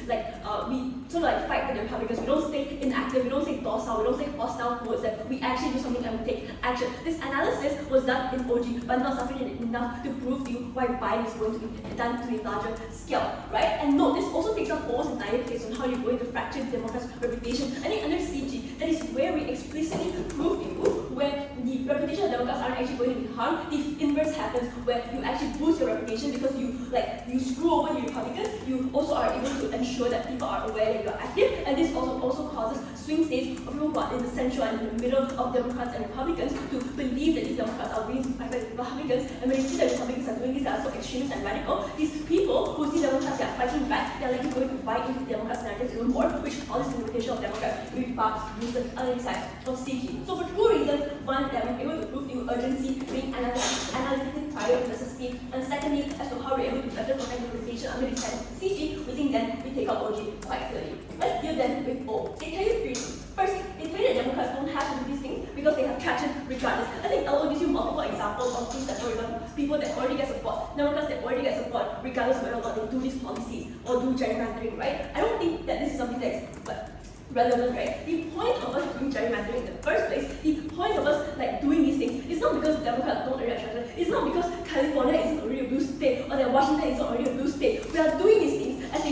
sort of fight with the Republicans. We don't stay inactive, we don't stay docile, we don't stay hostile towards them. We actually do something and we take action. This analysis was done in OG, but not sufficient enough to prove to you why buy-in is going to be done to a larger scale, right? And note, this also takes up almost an entire case on how you're going to fracture Democrats' reputation. I think under CG, that is where we explicitly prove to you where the reputation of Democrats aren't actually going to be harmed. The inverse happens where you actually boost your reputation because you screw over the Republicans. You also are able to ensure that people are aware that you're active, and this also causes swing states of people who are in the central and in the middle of Democrats and Republicans to believe that these Democrats are being fight by Republicans, and when you see that Republicans are doing this that are so extremist and radical, these people who see Democrats are fighting back, they're likely going to buy into the Democrats' narratives even more, which causes the reputation of Democrats to be far worse than the other side of CG. So for two reasons, one, that we're able to prove to you urgency being analytically prior to necessity, and secondly, as to how we're able to better protect the reputation under the side of CG, we think then we take out OG quite clearly. Let's deal then with O. They tell you three things. Firstly, they tell you that Democrats don't have to do these things because they have traction regardless. I think LO gives you multiple examples of things that, for example, people that already get support, Democrats that already get support regardless of whether or not they do these policies or do gerrymandering, right? I don't think that this is something that's relevant, right? The point of us doing gerrymandering in the first place, the point of us doing these things, is not because Democrats don't already have traction. It's not because California isn't already a blue state or that Washington isn't already a blue state. We are doing these things as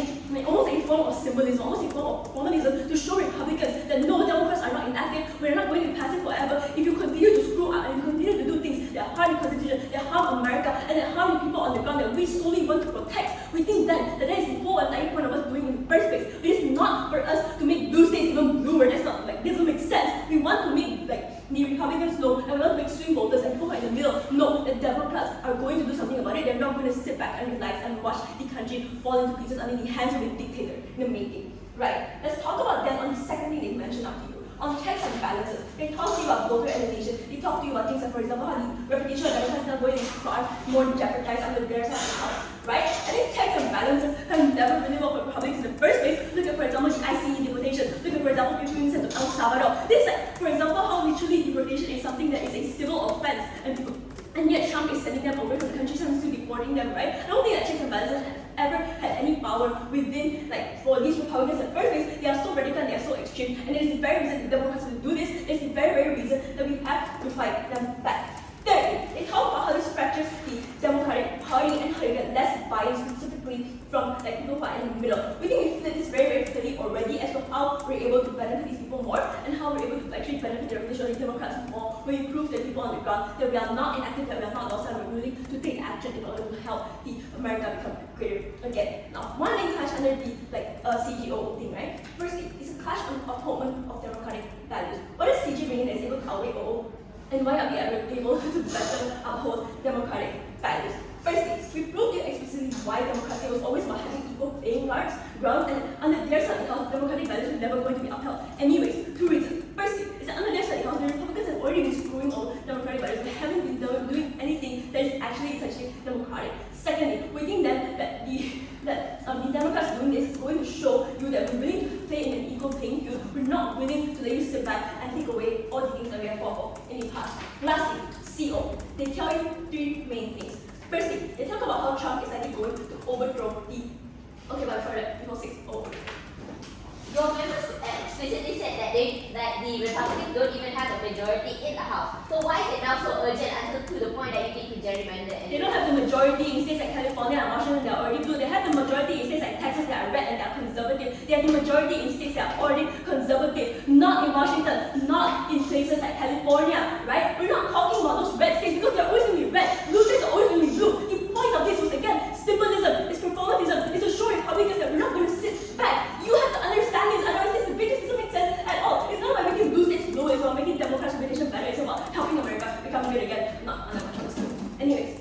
almost a form of symbolism, almost a form of formalism to show Republicans that no, Democrats are not inactive. We're not going to be passive forever. If you continue to screw up and you continue to do things that harm the Constitution, that harm America, and that harm the people on the ground that we solely want to protect, we think then that is the whole entire point of us doing in the first place. It is not for us to make blue states even bluer. That's not this doesn't make sense. We want to make the Republicans know, and we want to make swing voters and people who are in the middle know that Democrats are going to do something about it. They're not going to sit back and relax and watch the country fall into pieces under the hands of a dictator in the making. Right? Let's talk about them on the second thing they mentioned up to you. On checks and balances, they talk to you about voter alienation. They talk to you about things like, for example, how the reputation of Democrats is not going to be far more jeopardized under their side of the house, right? I think checks and balances have never really worked for Republicans in the first place. Look at, for example, the ICE deportation. Look at, for example, people being sent to El Salvador. This is for example, how literally deportation is something that is a civil offense, and yet Trump is sending them over to the country, Trump is still deporting them, right? I don't think that checks and balances have ever had any power within, for these Republicans in the first place. They are so radical and they are so extreme, and it is the very reason the Democrats will do this. It's the very, very reason that we have to fight them back. Thirdly, they talk about how this fractures the Democratic Party and how you get less buy-in specifically from people who are in the middle. We think we flip this very, very clearly already as to how we're able to benefit these people more and how we're able to actually benefit the reputation of the Democrats more when we prove that people on the ground that we are not inactive, that we are not lost, and we're willing to take action in order to help the America become greater again. Now, one main clash under the CGO thing, right? Firstly, it's a clash on upholdment of democratic values. What is CG bringing that is able to outweigh OO? And why are we ever able to better uphold democratic values? Firstly, we proved you explicitly grounds, and under their study house, democratic values are never going to be upheld. Anyways, 2 reasons. Firstly, is that under their study house, the Republicans have already been screwing all democratic values. They haven't been doing anything that is actually essentially democratic. Secondly, we think that the Democrats doing this is going to show you that we're willing to play in an equal playing field. We're not willing to let you sit back and take away all the things that we have fought for in the past. Lastly, CO. They tell you 3 main things. Firstly, they talk about how Trump is likely going to overthrow the. Okay, but for that, before 6. Oh. Your members explicitly said that the Republicans don't even have a majority in the House. So why is it now so urgent until to the point that you need to gerrymander? They don't have the majority in states like California and Washington that are already blue. They have the majority in states like Texas that are red and that are conservative. They have the majority in states that are already conservative. Not in Washington, not in places like California, right? We're not talking about those red states because they're always going to be red. Blue states are always going to be blue. The point of this was again symbolism, it's performatism, it's to show Republicans that we're not going to sit back. You have to understand this, otherwise this debate doesn't make sense at all. It's not about making blue states blue, it's about making Democrats' reputation better, it's about helping America become good again. Not under Trump's good. Anyways,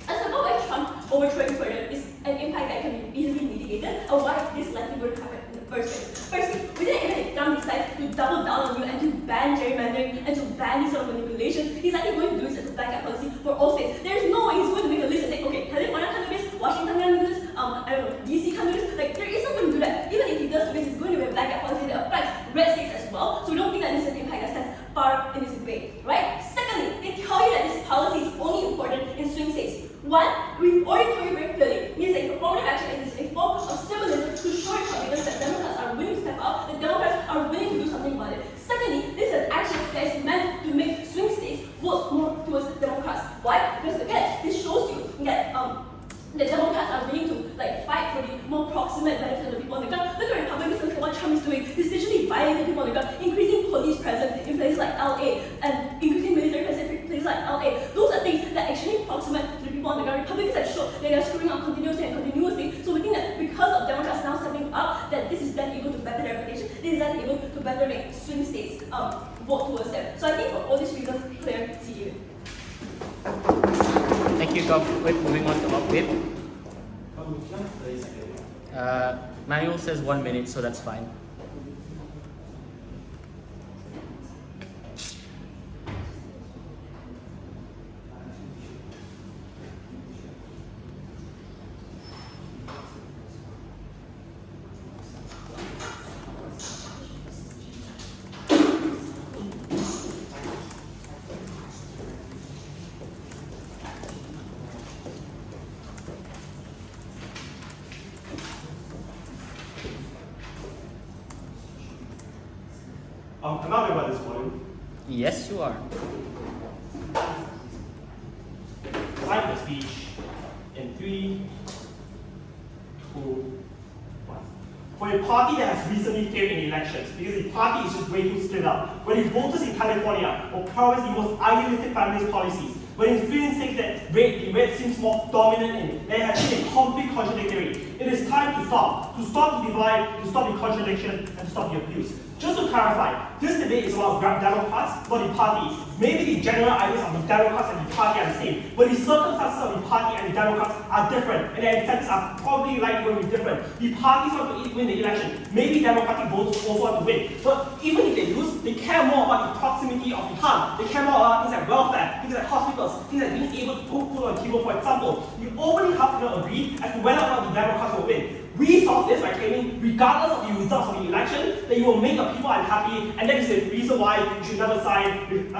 as about why Trump overthrowing further is an impact that can be easily mitigated, and why this likely would happen in the first place. Firstly, we didn't even if Trump decides to double down on you and to ban gerrymandering and to ban these sort of manipulations. He's likely going to do this as a backup policy for all states. There's no way he's going to make a list and say, okay, California can do this, Washington can do this, I don't know, DC can do this. Like, there is not going to do that. Even if he does do this, it's going to be a backup policy that affects red states as well. So we don't think that this is an impact that stands far in this debate, right? Secondly, they tell you that this policy is only important in swing states. One, we've already told you very clearly, means that performative action is a form of symbolism to show Republicans that Democrats are willing to step up, that Democrats are willing to do something about it. Secondly, this is an action that is meant to make swing states vote more towards Democrats. Why? Because again, this shows you that the Democrats are willing to fight for the more proximate benefit of the people on the ground. Look at Republicans, look at what Trump is doing. He's literally violating people on the ground, increasing police presence in places like LA, and increasing military presence in places like LA. Those are things that are actually proximate to the people on the ground. Republicans have shown that they are screwing up continuously and continuously. So we think that because of Democrats now stepping up, that this is then able to better their reputation. This is then able to better make swing states vote towards them. So I think for all these reasons, clear CU. Thank you, Gov. Moving on to Upwip. Manuel says 1 minute, so that's fine. Am I about this one? Yes, you are. Time the speech in 3, 2, 1. For a party that has recently failed in elections, because the party is just way too split up, when the voters in California will promise the most idealistic family policies, when in swing states that the red seems more dominant in, they have been complete contradictory. It is time to stop the divide, to stop the contradiction, and to stop the abuse. Just to clarify, this debate is about Democrats, not the party. Maybe the general ideas of the Democrats and the party are the same, but the circumstances of the party and the Democrats are different, and their incentives are probably likely going to be different. The parties want to win the election. Maybe Democratic voters also want to win. But even if they lose, they care more about the proximity of the harm. They care more about things like welfare, things like hospitals, things like being able to put food on the table, for example. You already have to agree as to whether or not the Democrats will win. We solve this by claiming, regardless of the results of the election, that you will make the people unhappy, and that is the reason why you should never sign with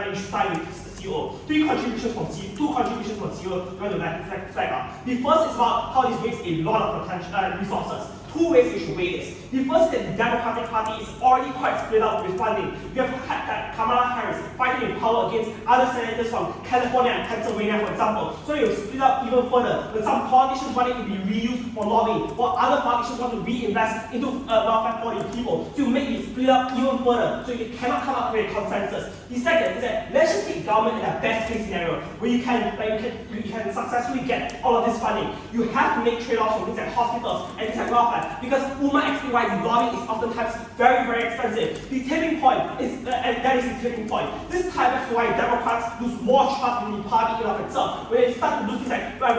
CO. 2 contributions from CO going to flag up. The first is about how this wastes a lot of potential resources. 2 ways you should weigh this. The first is that the Democratic Party is already quite split up with funding. We have Kamala Harris fighting in power against other senators from California and Pennsylvania, for example. So it will split up even further. When some politicians want it to be reused for lobbying, while other politicians want to reinvest into welfare for the people, to make it split up even further, so you cannot come up with a consensus. The second is that let's just take government in a best case scenario where you can successfully get all of this funding. You have to make trade-offs for things like hospitals and things like welfare, because Umar why the lobbying is oftentimes very, very expensive. The tipping point is, that is the tipping point. This time, that's why Democrats lose more trust in the party in of itself. When they start to lose things like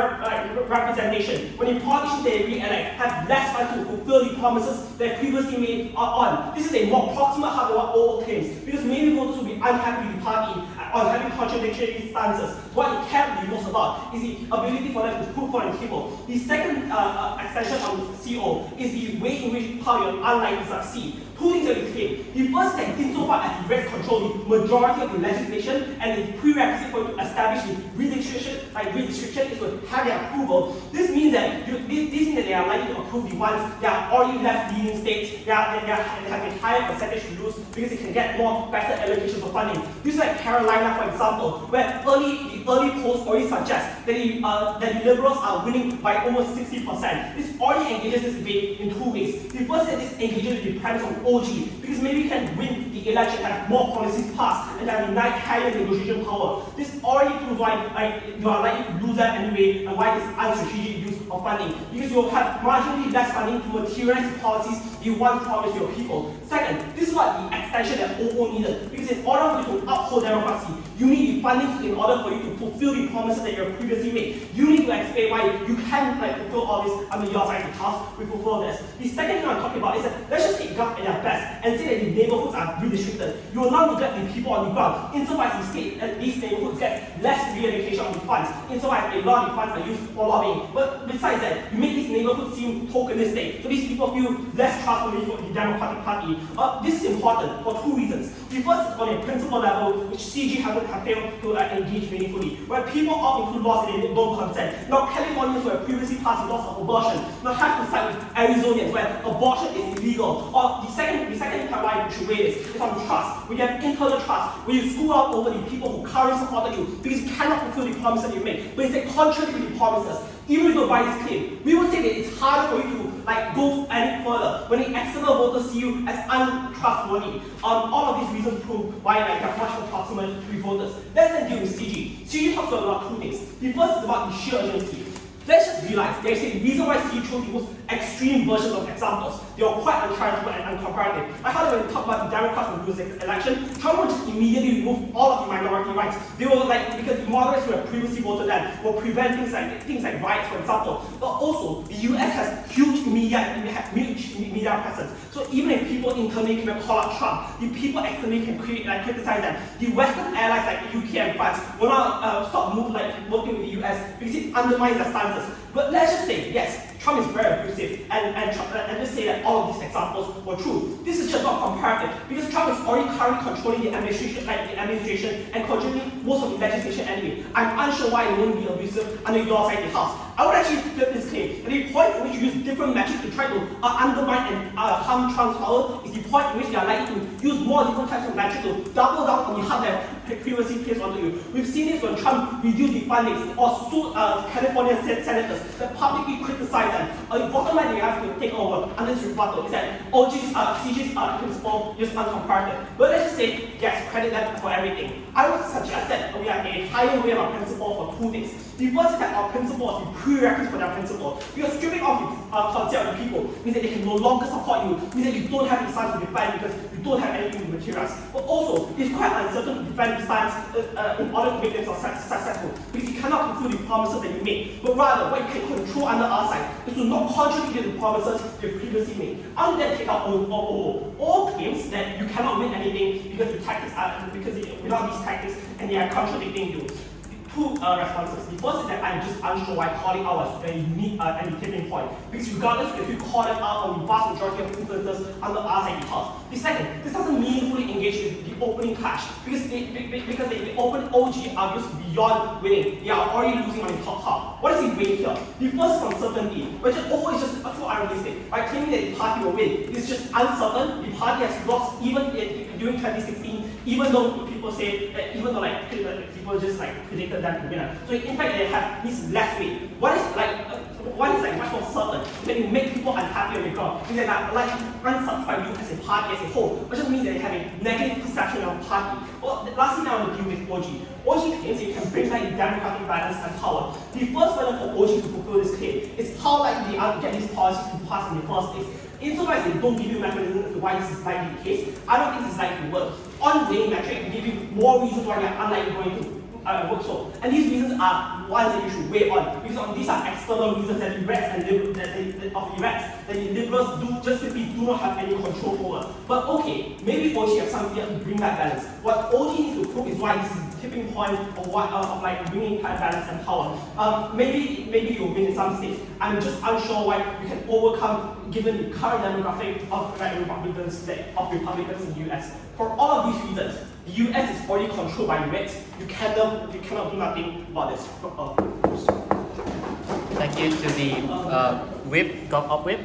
representation, when the politicians they re-elect have less time to fulfill the promises they previously made on. This is a more proximate heart of what all claims, because many voters will be unhappy with the party on having contradictory stances. What it can be most about is the ability for them to put forward on the table. The second extension on CO is the way in which how you're unlikely to succeed. Two things that we claim. The first thing, insofar as the rest control the majority of the legislation and the prerequisite for you to establish the redistriction is to have their approval. This means that they are likely to approve the ones that are already left-leaning states that have a higher percentage to lose because they can get better allocations of funding. This is like Carolina, for example, where the early polls already suggest that the Liberals are winning by almost 60%. This already engages this debate in two ways. The first is this engages with the premise of OG, because maybe we can win the election, have more policies passed, and have a higher negotiation power. This already proves why you are likely to lose that anyway, and why this unstrategic use of funding. Because you will have marginally less funding to materialize the policies you want to promise your people. Second, this is what the extension that OO needed, because in order for you to uphold democracy, you need the funding in order for you to fulfill the promises that you have previously made. You need to explain why you can't fulfill all this under your side of the task. We fulfill this. The second thing I'm talking about is that let's just take Gov at their best and say that the neighborhoods are redistricted. You will not neglect the people on the ground. Insofar as the state and these neighborhoods get less reallocation of the funds, insofar as a lot of the funds are used for lobbying. But besides that, you make these neighborhoods seem tokenistic, so these people feel less trustworthy for the Democratic Party. This is important for two reasons. The first is on a principle level, which CG have failed to engage meaningfully, where people opt into laws and they don't consent. Now, Californians who have previously passed laws of abortion now have to side with Arizonians where abortion is illegal. Or the second part why you should weigh this is on trust. We have internal trust, where you school out over the people who currently supported you because you cannot fulfill the promises you make. But it's a contrary to the promises. Even if you don't buy this claim, we would say that it's harder for you to go any further when the external voters see you as untrustworthy. All of these reasons prove why you have much more proximate to the voters. Let's then deal with CG. CG talks about two things. The first is about the sheer urgency. Let's just realize there's a reason why CG chose the most extreme versions of examples. They are quite uncharitable and uncomparative. I heard when we talk about the Democrats and lose the election, Trump would just immediately remove all of the minority rights. They were because the moderates who had previously voted them will prevent things like riots, for example. But also, the US has huge media presence. So even if people internally can call out Trump, the people externally can criticize them. The Western allies like the UK and France will not stop working with the US because it undermines their stances. But let's just say, yes, Trump is very abusive, and just say that all of these examples were true. This is just not comparative, because Trump is already currently controlling the administration and controlling most of the legislation anyway. I'm unsure why it won't be abusive under your side of the house. I would actually flip this claim. And the point in which you use different metrics to try to undermine and harm Trump's power is the point in which they are likely to use more different types of metrics to double down on the harm that previously placed onto you. We've seen this when Trump reduced the funding or sued California senators that publicly criticized them. The bottom line they have to take over under this rebuttal is that CG's principle is uncomparative. But let's just say, yes, credit them for everything. I would suggest that we have a higher way of our principle for two things. The first is that our principle is the prerequisite for their principle. Because stripping off the concept of the people means that they can no longer support you, means that you don't have the stance to defend because you don't have anything to materialize. But also, it's quite uncertain to defend the stance in order to make them successful. Because you cannot fulfill the promises that you make. But rather, what you can control under our side is to not contradict the promises you previously made. Other than take out all claims that you cannot win anything because the tactics without these tactics and they are contradicting you. Two responses. The first is that I'm just unsure why calling out was a unique and tipping point. Because regardless if you call it out on the vast majority of influencers under our side of the house. The second, this doesn't meaningfully engage with the opening clash. Because the open OG argues beyond winning. They are already losing on the top half. What is the win here? The first is uncertainty, which is just too unrealistic. By claiming that the party will win, it's just uncertain. The party has lost even during 2016, even though people say, even though people just predicted them to win. So in fact, they have this less weight. What is much more certain that it make people unhappy on the ground is that unsubscribe you as a party as a whole, which just means that they have a negative perception of the party. Well, lastly, now I want to deal with OG. OG claims that you can bring back the democratic balance and power. The first burden for OG to fulfill this claim is how likely they are to get these policies to pass in the first place. insofar as they don't give you mechanisms as to why this is likely the case, I don't think this is likely to work. On weighing metric, we give you more reasons why they are unlikely going to work so. And these reasons are ones that you should weigh on, because these are external reasons that the Reds and that the Liberals just simply do not have any control over. But okay, maybe OG have something to bring that balance. What OG needs to prove is why this is the tipping point of like bringing balance and power. Maybe you win in some states. I'm just unsure why you can overcome given the current demographic of Republicans in the US. For all of these reasons, the US is already controlled by the Reds. You cannot do nothing about this. Thank you to the whip, got up whip.